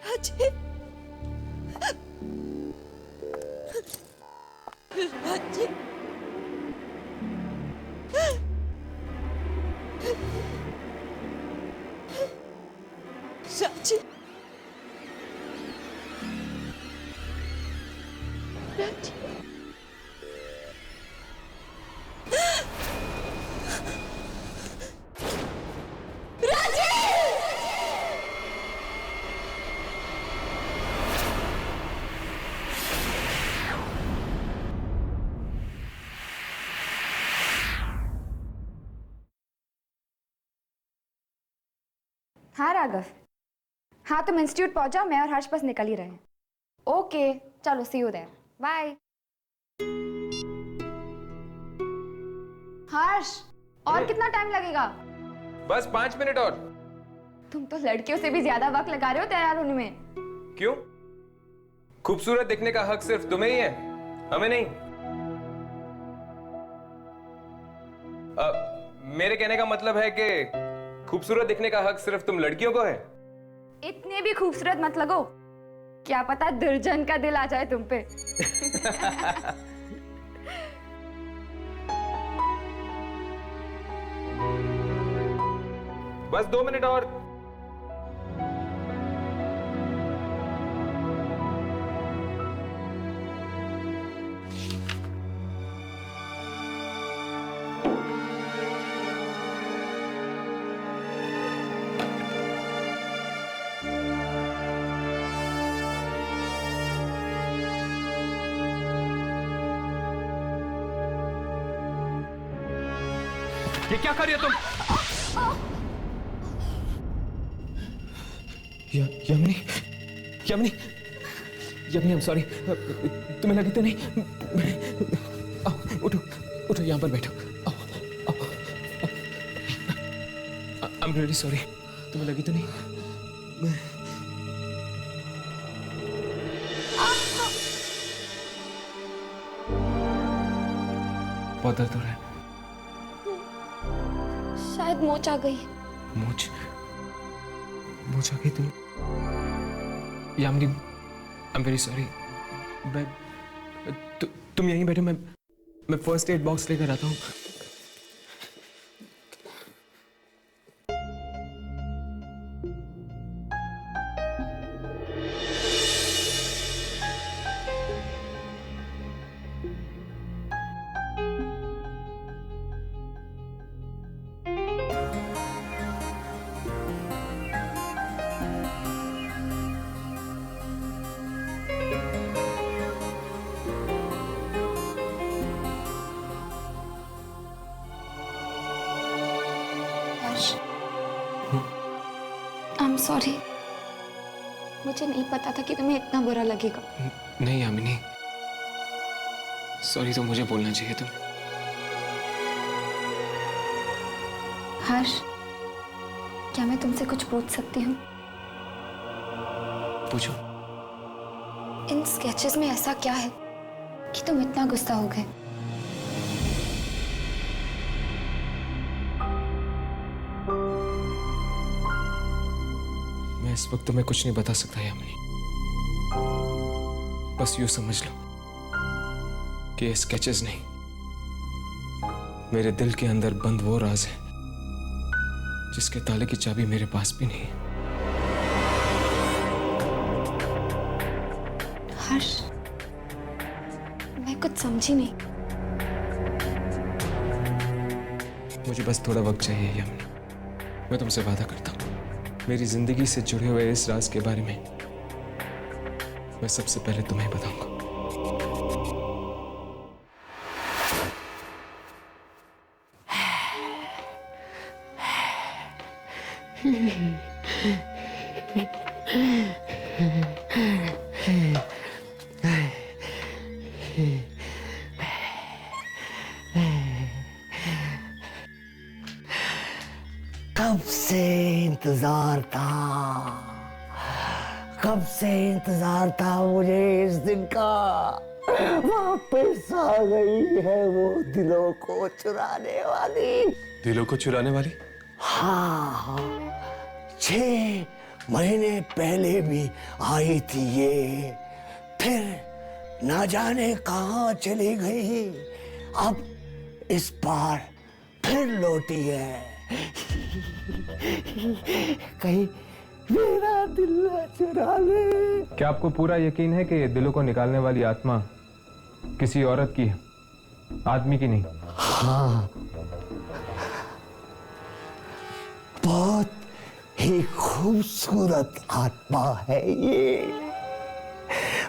राजी, राजी, राजी, राजी, हाँ राघव, हाँ तुम इंस्टीट्यूट पहुंचाओ, मैं और हर्ष बस निकल ही रहे हैं। ओके चलो, सी यू देयर, बाय। हर्ष, और कितना टाइम लगेगा? बस 5 मिनट और। तुम तो लड़कियों से भी ज्यादा वक्त लगा रहे हो तैयार होने में। क्यों? खूबसूरत दिखने का हक सिर्फ तुम्हें ही है, हमें नहीं। मेरे कहने का मतलब है कि खूबसूरत दिखने का हक सिर्फ तुम लड़कियों को है। इतने भी खूबसूरत मत लगो, क्या पता दुर्जन का दिल आ जाए तुम पे। बस 2 मिनट और। ये क्या कर रही हो तुम? यमनी, यमनी, यमनी, I'm sorry। तुम्हें लगी तो नहीं? आओ, उठो, उठो, यहाँ पर बैठो। आओ, आओ, I'm really sorry। तुम्हें लगी तो नहीं? बहुत दर्द हो रहा है। शायद मोच आ गई। मोच? मोच आ गई तुम? Yamini, I am very sorry. तुम यहीं बैठो, मैं फर्स्ट एड बॉक्स लेकर आता हूँ। आई एम सॉरी, मुझे नहीं पता था कि तुम्हें इतना बुरा लगेगा। नहीं यामिनी, सॉरी तो मुझे बोलना चाहिए तुम। हर्ष, क्या मैं तुमसे कुछ पूछ सकती हूँ? पूछो। इन स्केचेस में ऐसा क्या है कि तुम इतना गुस्सा हो गए? मैं इस वक्त तुम्हें कुछ नहीं बता सकता यामिनी। बस यूं समझ लो कि ये स्केचेस नहीं, मेरे दिल के अंदर बंद वो राज है जिसके ताले की चाबी मेरे पास भी नहीं है। हर्ष, मैं कुछ समझी नहीं। मुझे बस थोड़ा वक्त चाहिए यामिनी। मैं तुमसे वादा करता हूँ, मेरी जिंदगी से जुड़े हुए इस राज के बारे में मैं सबसे पहले तुम्हें बताऊंगा। कब से इंतजार था, कब से इंतजार था मुझे इस दिन का। वापस आ गई है वो दिलों को चुराने वाली। दिलों को चुराने वाली? हाँ, 6 महीने पहले भी आई थी ये, फिर ना जाने कहाँ चली गई। अब इस बार फिर लौटी है। कहीं मेरा दिल ना चुरा ले। क्या आपको पूरा यकीन है कि दिलों को निकालने वाली आत्मा किसी औरत की है, आदमी की नहीं? हाँ, बहुत ही खूबसूरत आत्मा है ये।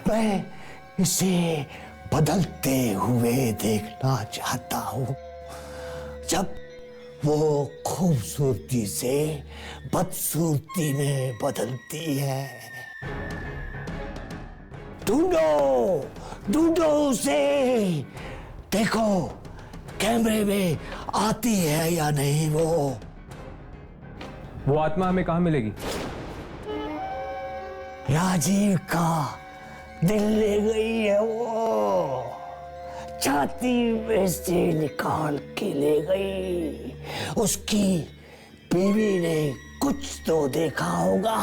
मैं इसे बदलते हुए देखना चाहता हूँ। जब वो खूबसूरती से बदसूरती में बदलती है। ढूंढो, ढूंढो उसे। देखो कैमरे में आती है या नहीं वो आत्मा हमें कहाँ मिलेगी? राजीव का दिल ले गई है वो, छाती में से निकाल के ले गई। उसकी बीवी ने कुछ तो देखा होगा।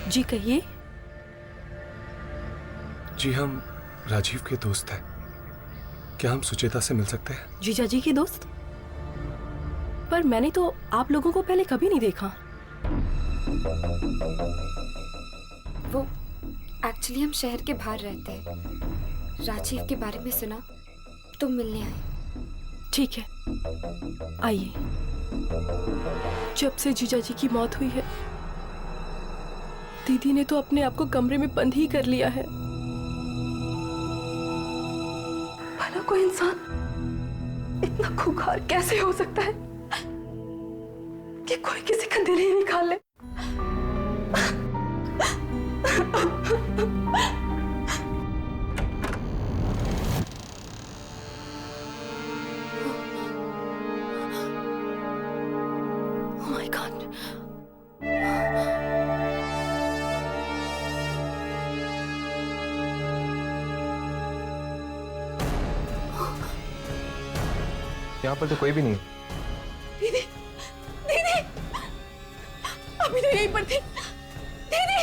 जी कहिए। जी हम राजीव के दोस्त हैं। क्या हम सुचेता से मिल सकते हैं? जीजा जी की दोस्त? पर मैंने तो आप लोगों को पहले कभी नहीं देखा। वो एक्चुअली हम शहर के बाहर रहते हैं। राजीव के बारे में सुना तो मिलने आए। ठीक है, आइए। जब से जीजा जी की मौत हुई है, दीदी ने तो अपने आप को कमरे में बंद ही कर लिया है। भला कोई इंसान इतना खूंखार कैसे हो सकता है कि कोई किसी का दिल ही निकाल ले? Oh my God. यहाँ पर तो कोई भी नहीं। दीदी, दीदी, अभी तो यहीं पर थी। दीदी,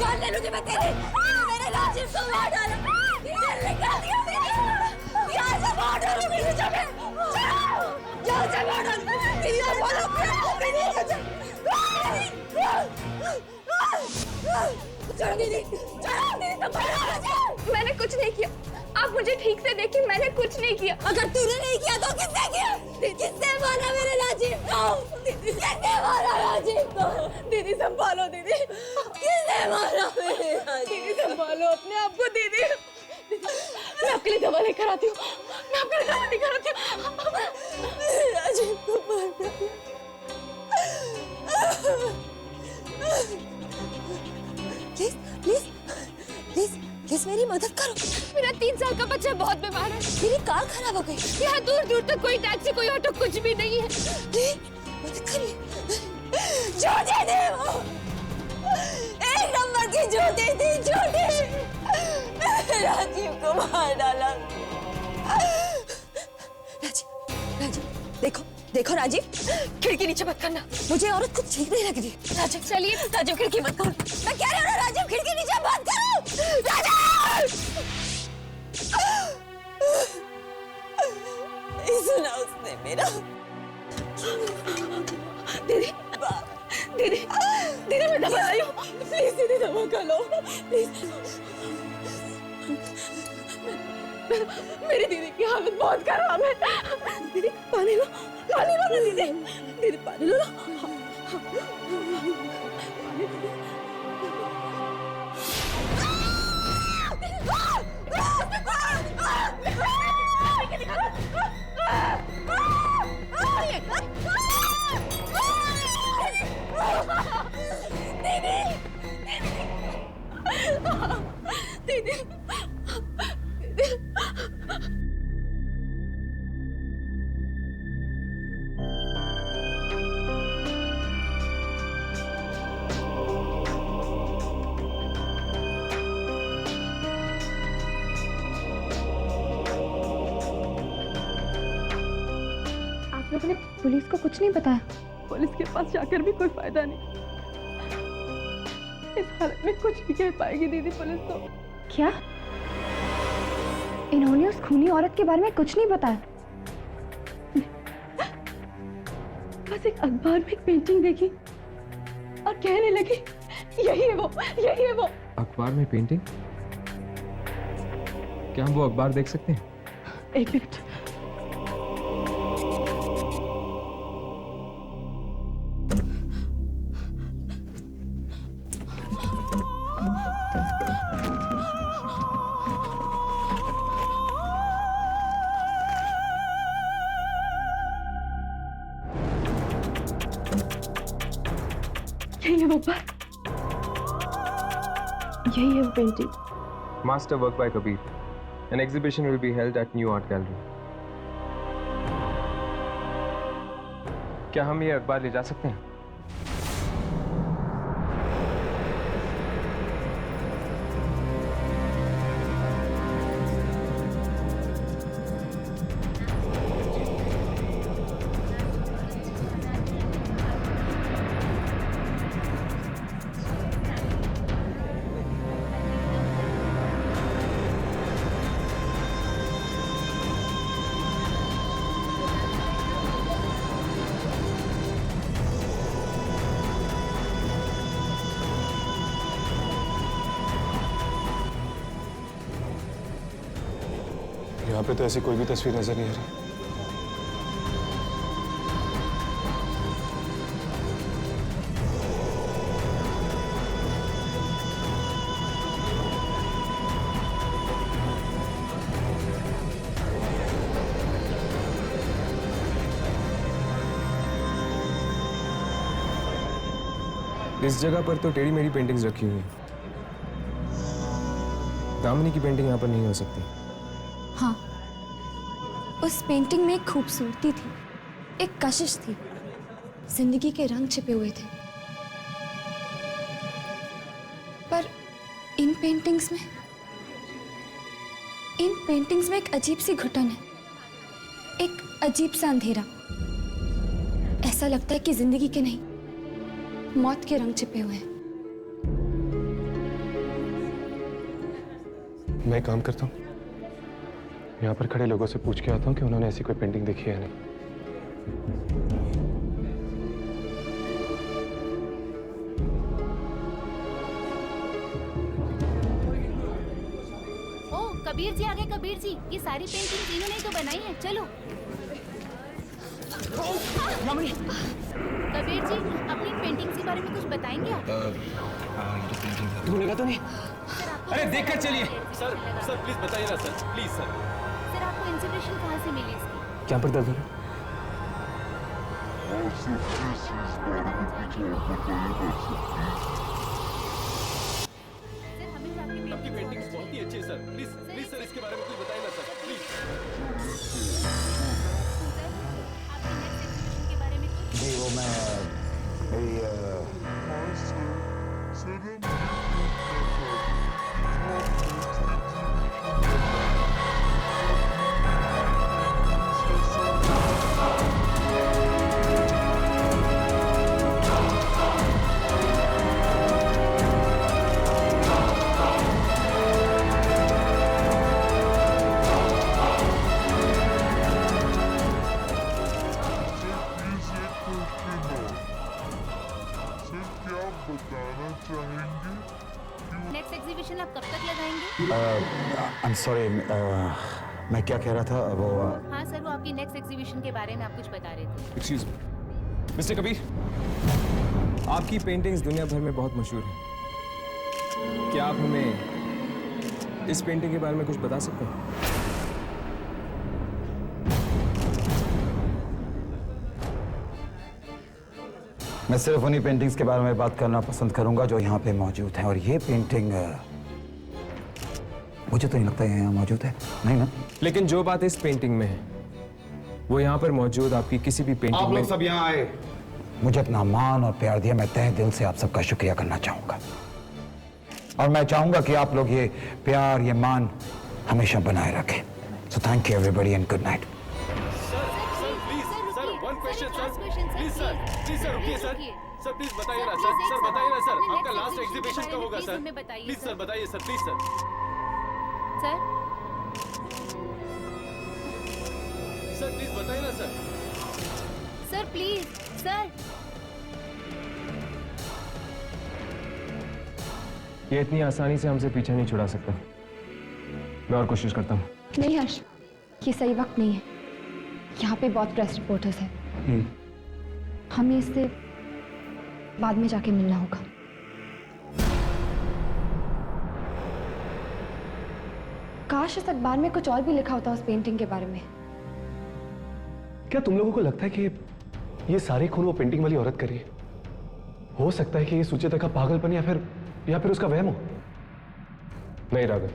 जान ले लूंगी मैं तेरी। मेरे राजीव को मार डाला। दिल निकाल दिया मेरी। यहाँ से मार डालूंगी तुझे मैं। यहाँ से मार डालूंगी। दीदी और बोलो दीदी। चलो दीदी, चलो दीदी, तुम बोलो। मैंने कुछ नहीं किया। आप मुझे ठीक से देखिए, मैंने कुछ नहीं किया। अगर तूने नहीं किया तो किसने किया? किसने मारा मेरे राजीव को? दीदी किसने मारा राजीव को? दीदी संभालो दीदी। किसने मारा मेरे राजीव? दीदी संभालो अपने आप को दीदी। मैं आपके लिए दवा लेकर आती हूँ। मैं आपके लिए दवा लेकर आती हूँ। मेरे राजीव को मारा। प्लीज प्लीज प्लीज प्लीज मेरी मदद करो। मेरा 3 साल का बच्चा बहुत बीमार है। मेरी कार खराब हो गई। यहाँ दूर दूर तक कोई टैक्सी, कोई ऑटो, कुछ भी नहीं है। प्लीज मदद करिए। जूते दे वो। 1 नंबर की जूते थी, जूते। राजीव को मार डाला। राजीव, राजीव, देखो देखो राजीव, खिड़की नीचे मत करना। मुझे औरत कुछ ठीक नहीं लग रही। राजीव चलिए, राजीव खिड़की मत खोल। मैं कह रही हूँ ना राजीव, मेरा। दीदी दीदी दीदी मैं दवा लाई हूँ, प्लीज दीदी दवा खा लो प्लीज। मेरी दीदी की हालत बहुत खराब है। दीदी पानी लो ना दीदी, दीदी पानी लो ना। दीदी आप लोगों ने पुलिस को कुछ नहीं बताया? पुलिस के पास जाकर भी कोई फायदा नहीं। इस हालत में कुछ नहीं कह पाएगी दीदी पुलिस तो। क्या इन्होंने उस खूनी औरत के बारे में कुछ नहीं बताया? बस एक अखबार में एक पेंटिंग देखी और कहने लगी यही है वो। अखबार में पेंटिंग? क्या हम वो अखबार देख सकते हैं? एक मिनट। यही है वो अखबार, यही है वो painting. Master work by Kabir. An exhibition will be held at New Art Gallery. क्या हम ये अखबार ले जा सकते हैं? यहाँ पे तो ऐसी कोई भी तस्वीर नजर नहीं आ रही। इस जगह पर तो टेढ़ी मेढ़ी पेंटिंग्स रखी हुई हैं। दामिनी की पेंटिंग यहाँ पर नहीं हो सकती। हाँ, उस पेंटिंग में एक खूबसूरती थी, एक कशिश थी, जिंदगी के रंग छिपे हुए थे। पर इन पेंटिंग्स में एक अजीब सी घुटन है, एक अजीब सा अंधेरा। ऐसा लगता है कि जिंदगी के नहीं, मौत के रंग छिपे हुए हैं। मैं एक काम करता हूँ, यहाँ पर खड़े लोगों से पूछ के आता हूँ कि उन्होंने ऐसी कोई पेंटिंग देखी है या नहीं। ओ कबीर जी आ गए। कबीर जी, ये सारी पेंटिंग इन्होंने ही तो बनाई है। चलो कबीर जी, अपनी पेंटिंग्स के बारे में कुछ बताएंगे आप? तुमने कहा तो नहीं? अरे देखकर चलिए। सर प्लीज बताइए ना सर, प्लीज सर। सर आपको इंस्पिरेशन कहाँ से मिली इसकी? क्या पर दर्द हो रहा है? सर हमें तो आपकी पेंटिंग्स बहुत ही अच्छी है सर। प्लीज सर इसके बारे में कुछ बताइए ना सर, प्लीज। आपकी नेक्स्ट एग्जीबिशन के बारे में कुछ? जी वो मैं एग्जीबिशन आप कब तक लगाएंगे? आई एम सॉरी, मैं क्या कह रहा था वो हाँ सर, वो आपकी नेक्स्ट एग्जीबिशन के बारे में आप कुछ बता रहे थे। एक्सक्यूज मी मिस्टर कबीर, आपकी पेंटिंग्स दुनिया भर में बहुत मशहूर हैं। क्या आप हमें इस पेंटिंग के बारे में कुछ बता सकते हैं? मैं सिर्फ उन्हीं पेंटिंग्स के बारे में बात करना पसंद करूंगा जो यहाँ पे मौजूद हैं। और ये पेंटिंग मुझे तो नहीं लगता है यहाँ मौजूद है, नहीं ना? लेकिन जो बात इस पेंटिंग में है वो यहाँ पर मौजूद आपकी किसी भी पेंटिंग आप में लोग सब यहाँ आए, मुझे अपना मान और प्यार दिया, मैं तहे दिल से आप सबका शुक्रिया करना चाहूंगा। और मैं चाहूंगा कि आप लोग ये प्यार, ये मान हमेशा बनाए रखें। So thank you everybody and good night. Please sir रुकिए सर। सर प्लीज बताइए ना सर। सर बताइए ना सर, आपका लास्ट एग्जीबिशन कब होगा सर? प्लीज सर बताइए sir, please sir. Sir please बताइए ना सर। Sir please sir. ये इतनी आसानी से हमसे पीछे नहीं छुड़ा सकता। मैं और कोशिश करता हूँ। नहीं हर्ष, ये सही वक्त नहीं है। यहाँ पे बहुत प्रेस रिपोर्टर्स हैं। हमें इससे बाद में जाके मिलना होगा। काश इस अखबार में कुछ और भी लिखा होता उस पेंटिंग के बारे में। क्या तुम लोगों को लगता है कि ये सारे खून वो पेंटिंग वाली औरत करी है? हो सकता है कि ये सुचेता का पागलपन या फिर उसका वहम हो। नहीं राघव,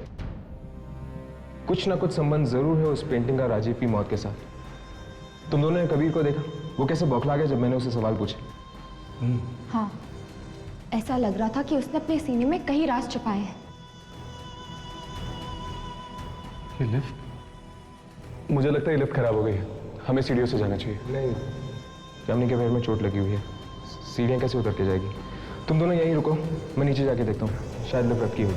कुछ ना कुछ संबंध जरूर है उस पेंटिंग का राजीव की मौत के साथ। तुम दोनों ने कबीर को देखा, वो कैसे बौखला गया जब मैंने उसे सवाल पूछे। हाँ, ऐसा लग रहा था कि उसने अपने सीने में कई राज छुपाए हैं। ये लिफ्ट, मुझे लगता है ये लिफ्ट खराब हो गई है, हमें सीढ़ियों से जाना चाहिए। नहीं, यामिनी के पैर में चोट लगी हुई है, सीढ़ियाँ कैसे उतर के जाएगी? तुम दोनों यहीं रुको, मैं नीचे जाके देखता हूँ, शायद लिफ्ट रखी हुई।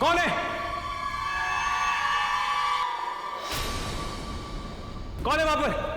कौन है? कौन है वहां पर?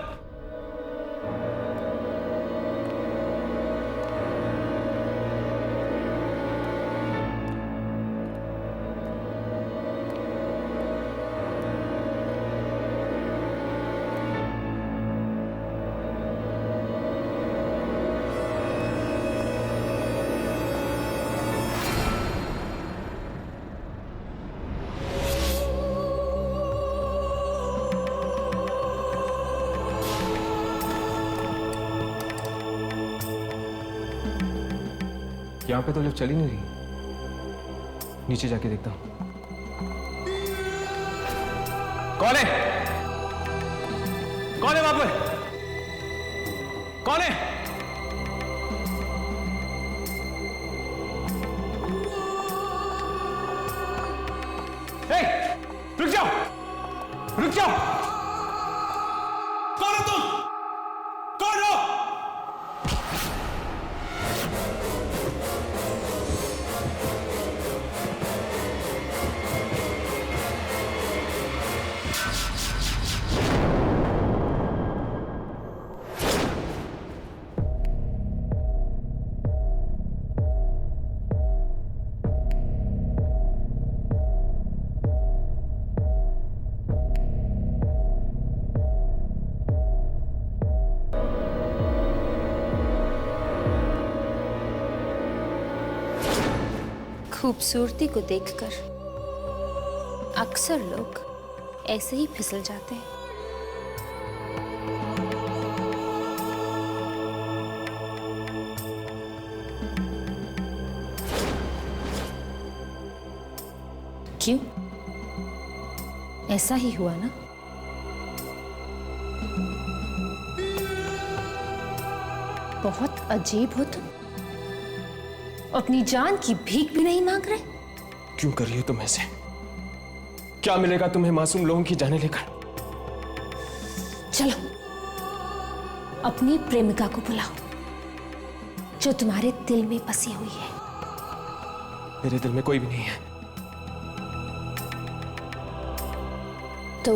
यहाँ पे तो लिफ्ट चल ही नहीं रही। नीचे जाके देखता हूँ। कौन है? कौन है वहां पर? कौन है? ए, रुक जाओ! रुक जाओ! कौन हो तुम? कौन हो? खूबसूरती को देखकर अक्सर लोग ऐसे ही फिसल जाते हैं। क्यों? ऐसा ही हुआ ना? बहुत अजीब हो तुम। अपनी जान की भीख भी नहीं मांग रहे। क्यों कर रही हो तुम ऐसे? क्या मिलेगा तुम्हें मासूम लोगों की जाने लेकर? चलो अपनी प्रेमिका को बुलाओ जो तुम्हारे दिल में बसी हुई है। मेरे दिल में कोई भी नहीं है। तो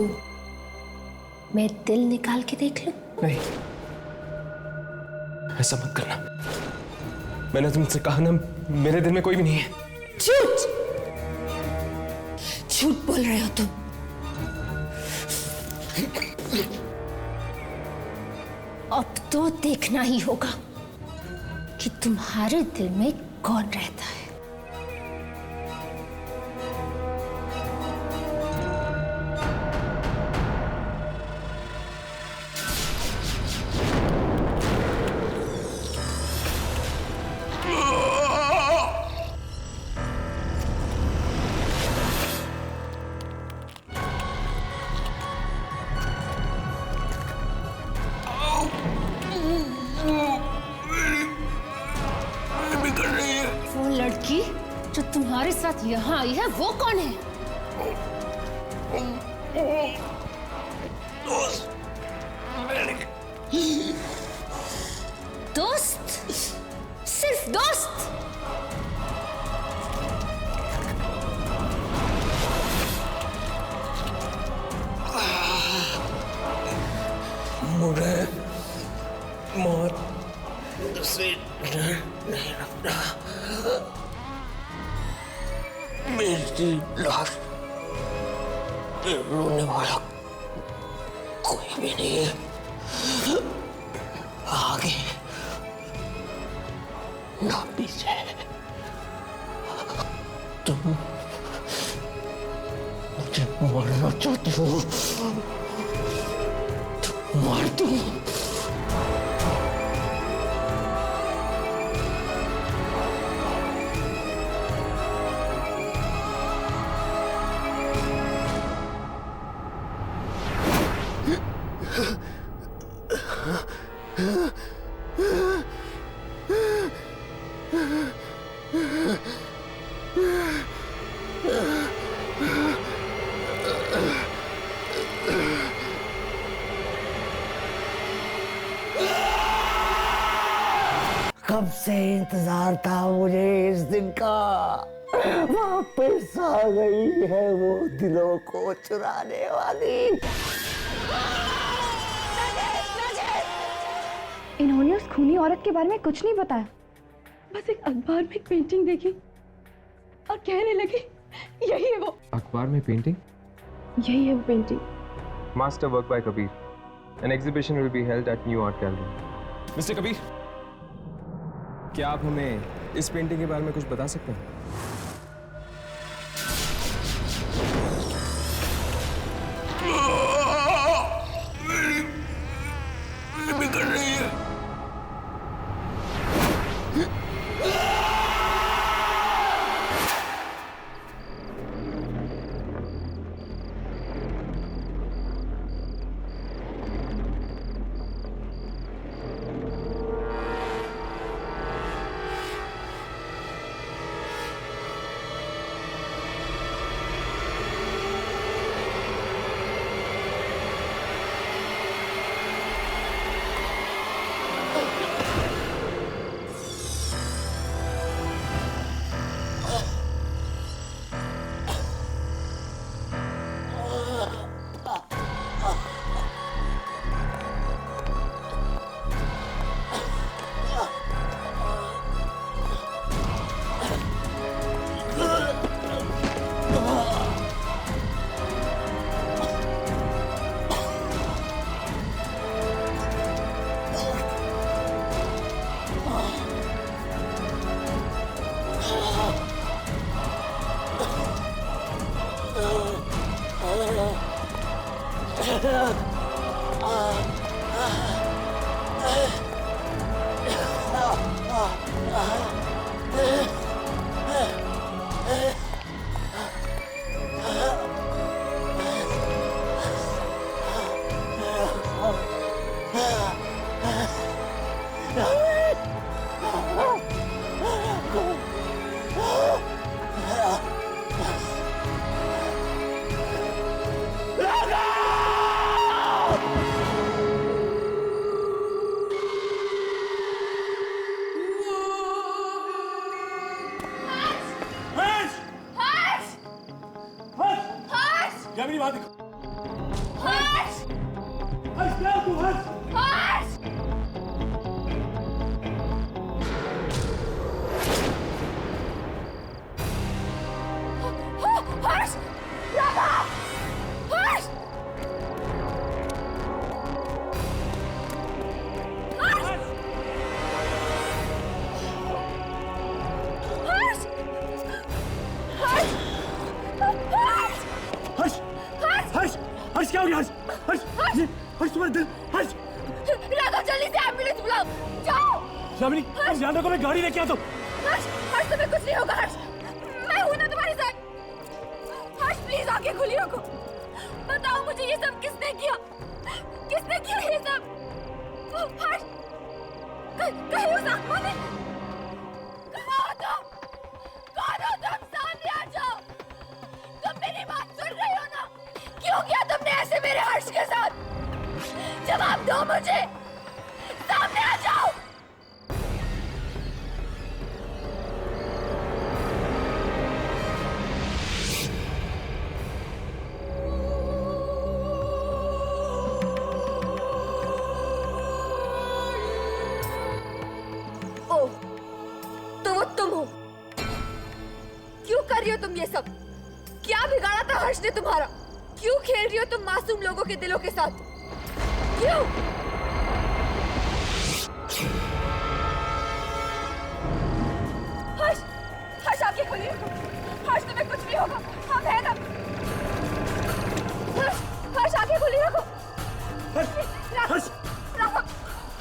मैं दिल निकाल के देख लूं? नहीं, ऐसा मत करना। मैंने तुमसे कहा ना, मेरे दिल में कोई भी नहीं है। झूठ झूठ बोल रहे हो तुम। अब तो देखना ही होगा कि तुम्हारे दिल में कौन रहता है। वो लड़की जो तुम्हारे साथ यहाँ आई है वो कौन है? दोस्त? सिर्फ दोस्त? मुझे मौत से डर नहीं लगता। मेरी लाश पे रोने वाला कोई भी नहीं है, आगे ना पीछे। तुम मुझे मारना चाहती हो तो मार दो। कब से इंतजार था मुझे इस दिन का। वापस आ गई है वो दिलों को चुराने वाली। इन्होंने उस खूनी औरत के बारे में कुछ नहीं बताया, बस एक अखबार में एक पेंटिंग देखी और कहने लगी यही है वो। अखबार में पेंटिंग? यही है वो painting. Master work by Kabir. An exhibition will be held at New Art Gallery. Mister Kabir, क्या आप हमें इस पेंटिंग के बारे में कुछ बता सकते हैं? बिगड़ रही है। हर्ष! हर्ष क्या तू हर्ष? हर्ष! हर्ष! राधा! हर्ष! हर्ष! हर्ष! हर्ष! हर्ष हर्ष हर्ष क्या हो गया हर्ष? हर्ष हर्ष तुम्हारा दिल हर्ष। राघव जल्दी से एम्बुलेंस बुलाओ जाओ। यामिनी तुम ध्यान रखो, मैं गाड़ी लेके आता हूँ। हर्ष हर्ष तुम्हें कुछ नहीं होगा हर्ष, मैं हूं ना तुम्हारे साथ। हर्ष प्लीज आंखें खुली रखो, बताओ मुझे ये सब किसने किया, किसने किया ये सब? हर्ष कहीं उस आत्मा ने, कौन हो तुम? सामने आ जाओ, तुम मेरी बात सुन रही हो ना? क्यों किया तुमने ऐसे मेरे हर्ष के साथ? जवाब दो मुझे, सामने आ जाओ। ओ, तो वो तुम हो? क्यों कर रही हो तुम ये सब? क्या बिगाड़ा था हर्ष ने तुम्हारा? क्यों खेल रही हो तुम मासूम लोगों के दिलों के साथ? क्यों? हर्ष, हर्ष आंखें खुली रखो। हर्ष तुम्हें कुछ नहीं होगा, हम हैं ना? हर्ष, हर्ष आंखें खुली रखो। हर्ष राघव,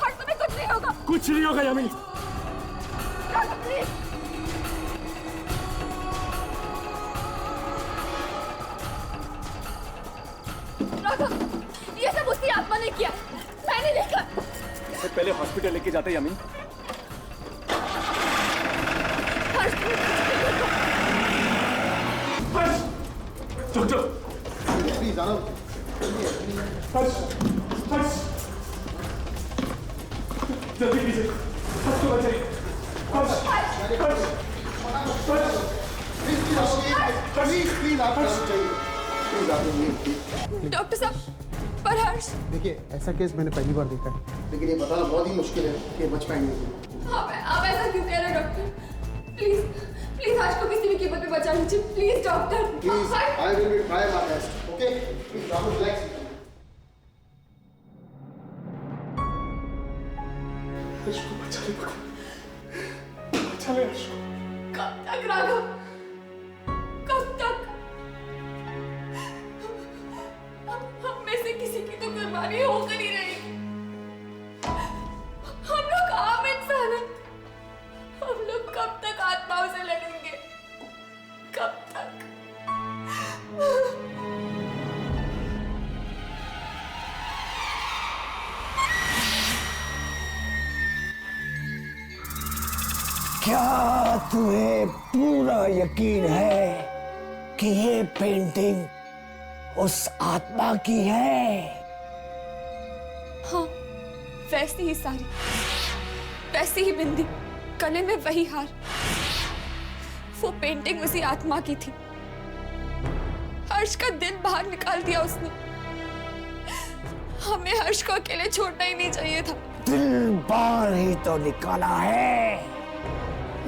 हर्ष तुम्हें कुछ नहीं होगा। कुछ नहीं होगा यामिनी। राघव प्लीज। राघव, ये सब उसकी आत्मा ने किया, मैंने देखा। इसे पहले हॉस्पिटल लेके जाते यामिनी। हर्ष हर्ष डॉक्टर प्लीज आनंद। हर्ष हर्ष जल्दी कीजिए, हर्ष को बचाइए। हर्ष हर्ष हर्ष प्लीज प्लीज आप चाहिए, प्लीज आप। डॉक्टर साहब, पर हर्ष। देखिए ऐसा केस मैंने पहली बार देखा है, लेकिन ये बताना बहुत ही मुश्किल है कि बच पाएंगे। आप ऐसा क्यों कह रहे हैं डॉक्टर? प्लीज प्लीज हर्ष को किसी भी कीमत पे बचा लीजिए, please doctor. Please I will be try my best, okay? Please Rahul relax. Harsh को बचा ले, बचा ले हर्ष को। कब तक राघव, कब तक? हम में से किसी की तो कुर्बानी होकर ही रहेगी। हम लोग आम इंसान हैं, हम लोग कब तक आत्माओं से लड़ेंगे? कब तक? क्या तुम्हें पूरा यकीन है कि ये पेंटिंग उस आत्मा की है? हाँ, वैसी ही साड़ी, वैसी ही बिंदी, गले में वही हार। वो पेंटिंग उसी आत्मा की थी। हर्ष का दिल बाहर निकाल दिया उसने। हमें हर्ष को अकेले छोड़ना ही नहीं चाहिए था। दिल बाहर ही तो निकाला है,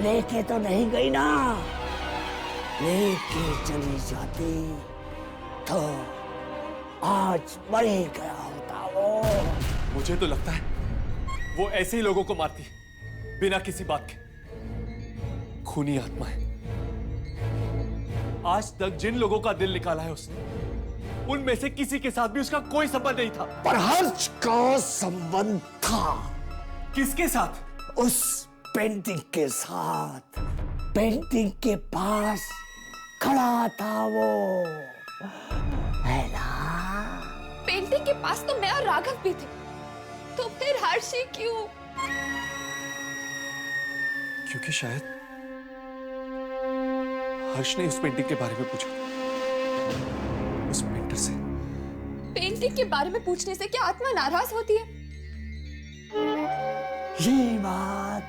लेके तो नहीं गई ना। लेके चली जाती तो आज मर ही गया होता वो। मुझे तो लगता है वो ऐसे ही लोगों को मारती बिना किसी बात के। खूनी आत्मा है। आज तक जिन लोगों का दिल निकाला है उसने, उनमें से किसी के साथ भी उसका कोई संबंध नहीं था। पर हर्ष का संबंध था। किसके साथ? उस पेंटिंग के साथ। पेंटिंग के पास खड़ा था वो, है ना? पेंटिंग के पास तो मैं और राघव भी थे, तो फिर हर्ष ही क्यों? क्योंकि शायद हर्ष ने उस पेंटिंग के बारे में पूछा, उस पेंटर से। पेंटिंग के बारे में पूछने से क्या आत्मा नाराज होती है? ये बात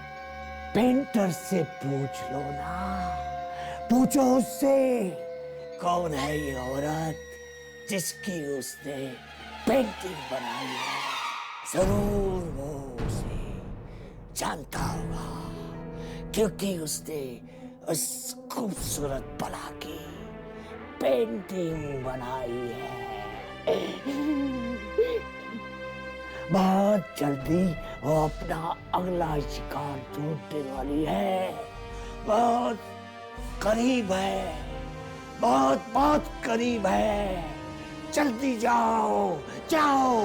पेंटर से पूछ लो ना। पूछो उससे, कौन है ये औरत जिसकी उसने पेंटिंग बनाई है, जरूर वो उसे जानता होगा, क्योंकि उसने उस खूबसूरत बला की पेंटिंग बनाई है। बहुत जल्दी वो अपना अगला शिकार ढूंढने वाली है। बहुत करीब है, बहुत बहुत करीब है। जल्दी जाओ, जाओ।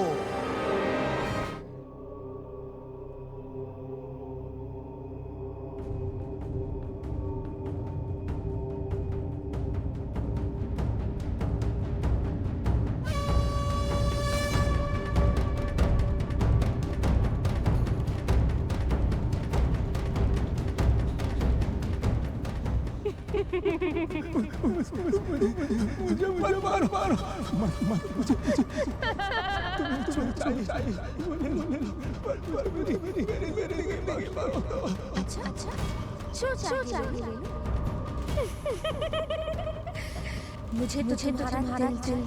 मुझे तुम्हारा दिल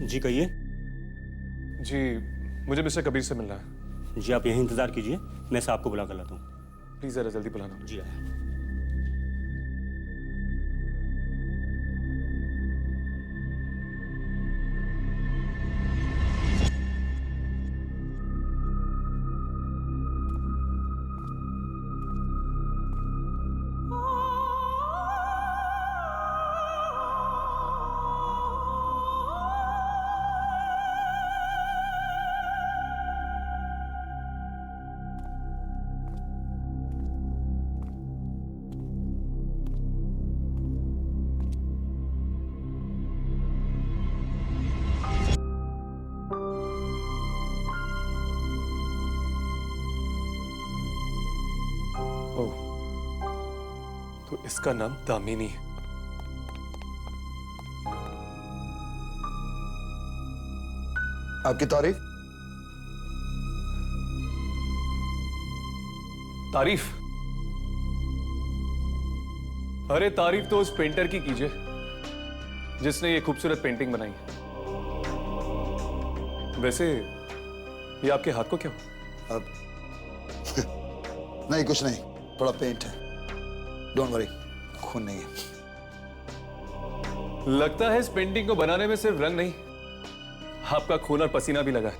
जी कहिए। जी, मुझे मिस्टर कबीर से मिलना है। जी आप यहीं इंतजार कीजिए, मैं साहब को बुला कर लाता हूँ। प्लीज जरा जल्दी बुलाना। जी आया। तो इसका नाम दामिनी है। आपकी तारीफ? तारीफ? अरे तारीफ तो उस पेंटर की कीजिए जिसने ये खूबसूरत पेंटिंग बनाई। वैसे ये आपके हाथ को क्या हुआ? अब नहीं, कुछ नहीं, थोड़ा पेंट है। डोंट वरी, खून नहीं है। लगता है इस पेंटिंग को बनाने में सिर्फ रंग नहीं, आपका खून और पसीना भी लगा है।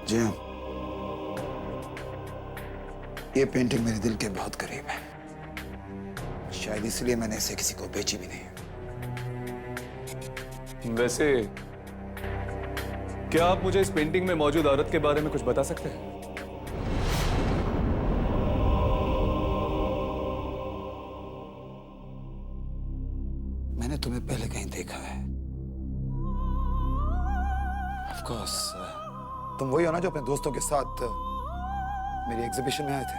जी हाँ, ये पेंटिंग मेरे दिल के बहुत करीब है। शायद इसलिए मैंने इसे किसी को बेची भी नहीं। वैसे क्या आप मुझे इस पेंटिंग में मौजूद औरत के बारे में कुछ बता सकते हैं? मैंने तुम्हें पहले कहीं देखा है। Of course, तुम वही हो ना जो अपने दोस्तों के साथ मेरी एग्जीबिशन में आए थे।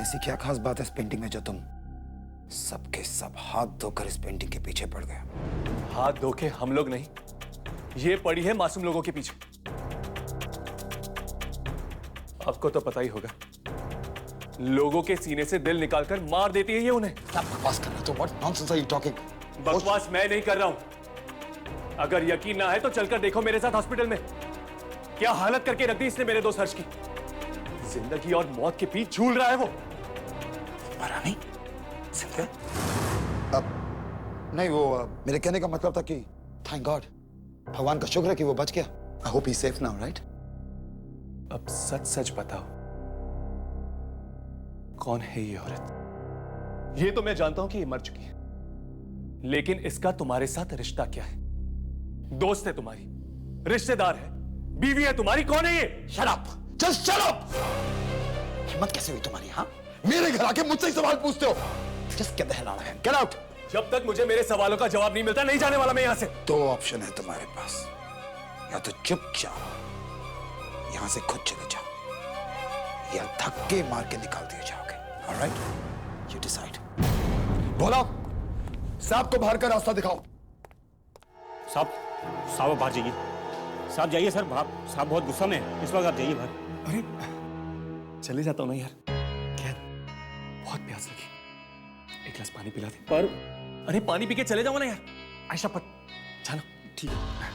ऐसी क्या खास बात है इस पेंटिंग में जो तुम सबके सब हाथ धोकर इस पेंटिंग के पीछे पड़ गए? हाथ धोके हम लोग नहीं, ये पड़ी है मासूम लोगों के पीछे। आपको तो पता ही होगा, लोगों के सीने से दिल निकालकर मार देती है ये उन्हें। बकवास कर रहे हो? What nonsense are you talking? बकवास मैं नहीं कर रहा हूं। अगर यकीन ना है तो चलकर देखो मेरे साथ हॉस्पिटल में क्या हालत करके रख दी इसने मेरे दोस्त हर्ष की। जिंदगी और मौत के बीच झूल रहा है वो। मरा नहीं? अब नहीं, वो मेरे कहने का मतलब था कि थैंक गॉड, भगवान का शुक्र है कि वो बच गया। I hope he safe now, right? अब सच सच बताओ, कौन है ये औरत? ये तो मैं जानता हूं कि ये मर चुकी है, लेकिन इसका तुम्हारे साथ रिश्ता क्या है? दोस्त है तुम्हारी, रिश्तेदार है, बीवी है तुम्हारी, कौन है ये? Shut up, just shut up. हिम्मत कैसे हुई तुम्हारी? हाँ, मेरे घर आके मुझसे ही सवाल पूछते हो? Just get the hell out of here, get out. जब तक मुझे मेरे सवालों का जवाब नहीं मिलता, नहीं जाने वाला मैं यहां से। दो ऑप्शन है तुम्हारे पास, या तो चुपचाप यहां से खुद चले जाओ, या धक्के मार के निकाल दिए जाओगे। Alright, you decide. बोलो, साहब को बाहर का रास्ता दिखाओ। साहब, साहब आप बाहर जाइए। साहब जाइए सर, साहब बहुत गुस्सा में है, इस वक्त आप जाइए बाहर। अरे चले जाता हूं ना यार, क्या बहुत प्यास लगी, एक गिलास पानी पिला दे। पर अरे पानी पी के चले जाओ ना यार। आयशा पर जाना। ठीक है।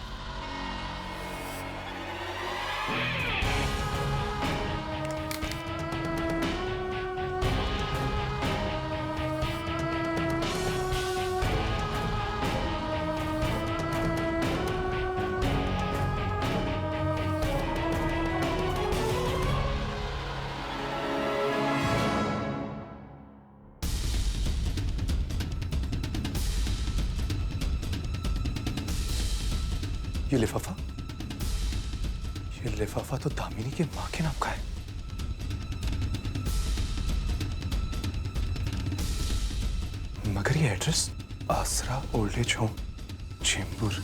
ये लिफाफा, ये लिफाफा तो दामिनी के मां के नाम का है। मगर ये एड्रेस आसरा ओल्ड एज होम, चेंबूर।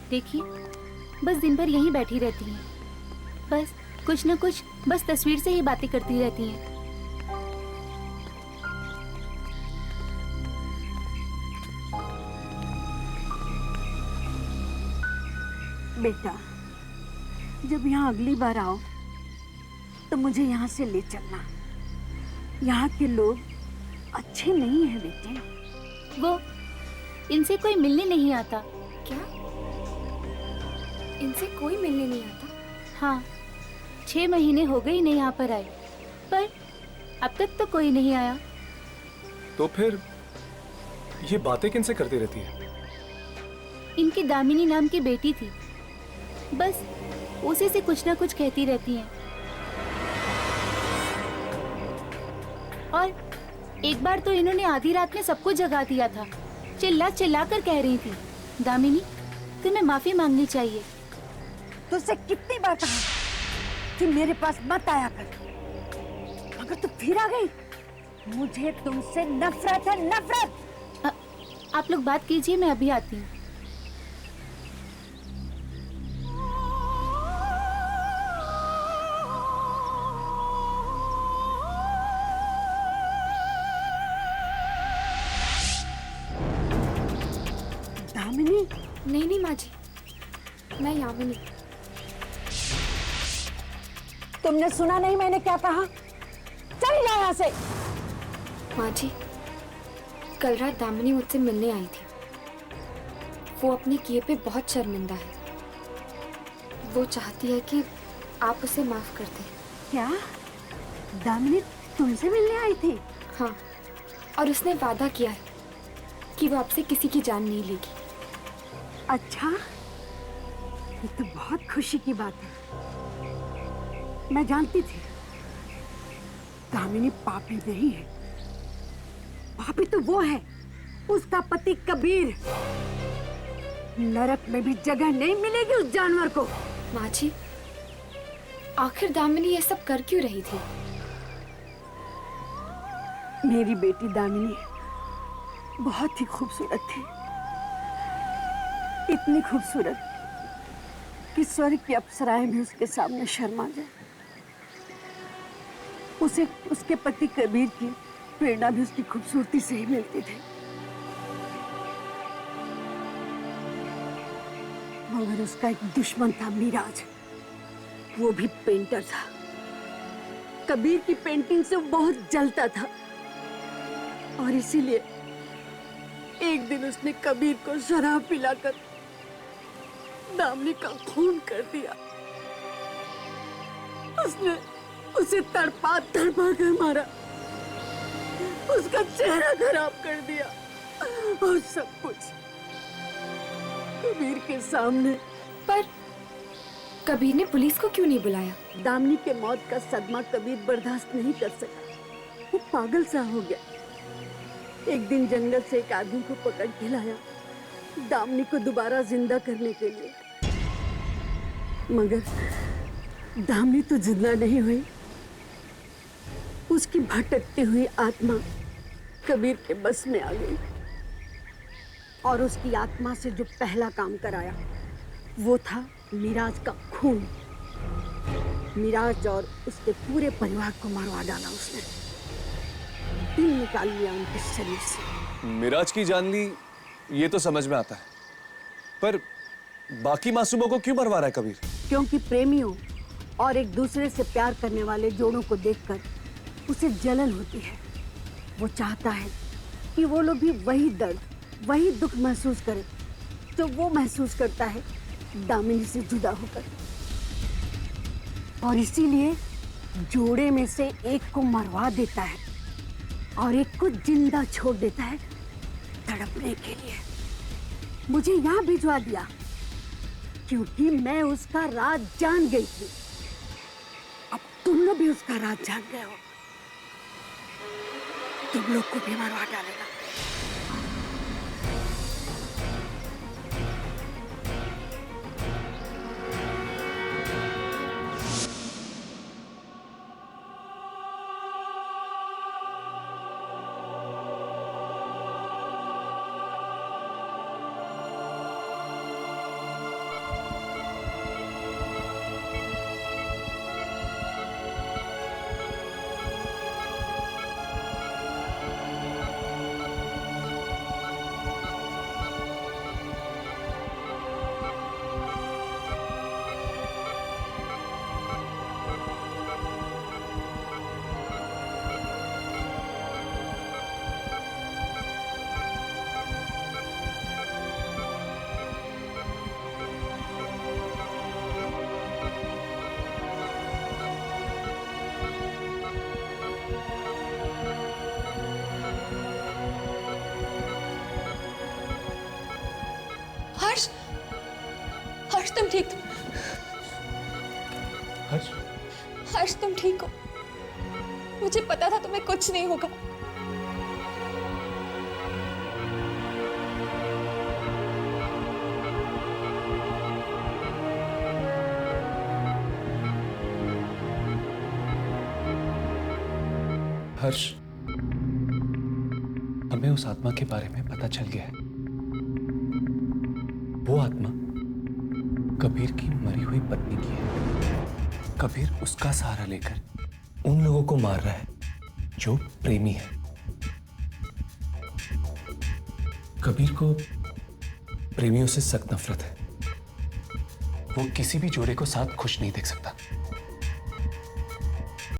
देखिए, बस दिन भर यहीं बैठी रहती हैं, बस कुछ न कुछ बस तस्वीर से ही बातें करती रहती हैं। बेटा, जब यहाँ अगली बार आओ तो मुझे यहाँ से ले चलना। यहाँ के लोग अच्छे नहीं हैं बेटे। वो इनसे कोई मिलने नहीं आता। क्या? इनसे कोई मिलने नहीं आता? हाँ, 6 महीने हो गए इन्हें यहाँ पर आए, पर अब तक तो कोई नहीं आया। तो फिर ये बातें किनसे करती रहती है? इनकी दामिनी नाम की बेटी थी, बस उसी से कुछ ना कुछ कहती रहती हैं। और एक बार तो इन्होंने आधी रात में सबको जगा दिया था। चिल्ला चिल्ला कर कह रही थी, दामिनी तुम्हें माफी मांगनी चाहिए। तुझसे कितनी बार कहा कि मेरे पास मत आया कर, मगर तू फिर आ गई। मुझे तुमसे नफरत है, नफरत। आप लोग बात कीजिए, मैं अभी आती हूँ। दामिनी? नहीं माँ जी, मैं यामिनी। तुमने सुना नहीं मैंने क्या कहा? चल जा यहाँ से। माँ जी, कल रात दामिनी मुझसे मिलने आई थी। वो अपने किए पे बहुत शर्मिंदा है। वो चाहती है कि आप उसे माफ कर दें। क्या दामिनी तुमसे मिलने आई थी? हाँ, और उसने वादा किया है कि वो आपसे किसी की जान नहीं लेगी। अच्छा, ये तो बहुत खुशी की बात है। मैं जानती थी दामिनी पापी नहीं है। पापी तो वो है, उसका पति कबीर। नरक में भी जगह नहीं मिलेगी उस जानवर को। माँ जी, आखिर दामिनी ये सब कर क्यों रही थी? मेरी बेटी दामिनी बहुत ही खूबसूरत थी, इतनी खूबसूरत कि स्वर्ग की अप्सराएं भी उसके सामने शर्मा जाए। उसे उसके पति कबीर की प्रेरणा भी उसकी खूबसूरती से ही मिलती थी। मगर उसका एक दुश्मन था, मिराज। वो भी पेंटर था। कबीर की पेंटिंग से वो बहुत जलता था और इसीलिए एक दिन उसने कबीर को शराब पिलाकर दामिनी का खून कर दिया। उसने उसे तड़पा तड़पा कर मारा, उसका चेहरा खराब कर दिया और सब कुछ कबीर के सामने। पर कबीर ने पुलिस को क्यों नहीं बुलाया? दामिनी के मौत का सदमा कबीर बर्दाश्त नहीं कर सका। वो पागल सा हो गया। एक दिन जंगल से एक आदमी को पकड़ के लाया दामिनी को दोबारा जिंदा करने के लिए। मगर दामिनी तो जिंदा नहीं हुई। उसकी भटकती हुई आत्मा कबीर के बस में आ गई और उसकी आत्मा से जो पहला काम कराया वो था मिराज का खून। मिराज और उसके पूरे परिवार को मरवा डाला उसने। दिल निकाल लिया उनके शरीर से। मिराज की जान ली, ये तो समझ में आता है, पर बाकी मासूमों को क्यों मरवा रहा है कबीर? क्योंकि प्रेमियों और एक दूसरे से प्यार करने वाले जोड़ों को देखकर उसे जलन होती है। वो चाहता है कि वो लोग भी वही दर्द, वही दुख महसूस करें जो वो महसूस करता है दामिनी से जुदा होकर। और इसीलिए जोड़े में से एक को मरवा देता है और एक को जिंदा छोड़ देता है तड़पने के लिए। मुझे यहाँ भिजवा दिया क्योंकि मैं उसका राज जान गई थी। अब तुम लोग भी उसका राज जान गए हो, तुम लोग को भी मरवा डालेगा। हर्ष, हर्ष तुम ठीक? हर्ष? हर्ष तुम ठीक हो? मुझे पता था तुम्हें कुछ नहीं होगा। हर्ष, हमें उस आत्मा के बारे में पता चल गया है। वो आत्मा कबीर की मरी हुई पत्नी की है। कबीर उसका सहारा लेकर उन लोगों को मार रहा है जो प्रेमी है। कबीर को प्रेमियों से सख्त नफरत है। वो किसी भी जोड़े को साथ खुश नहीं देख सकता।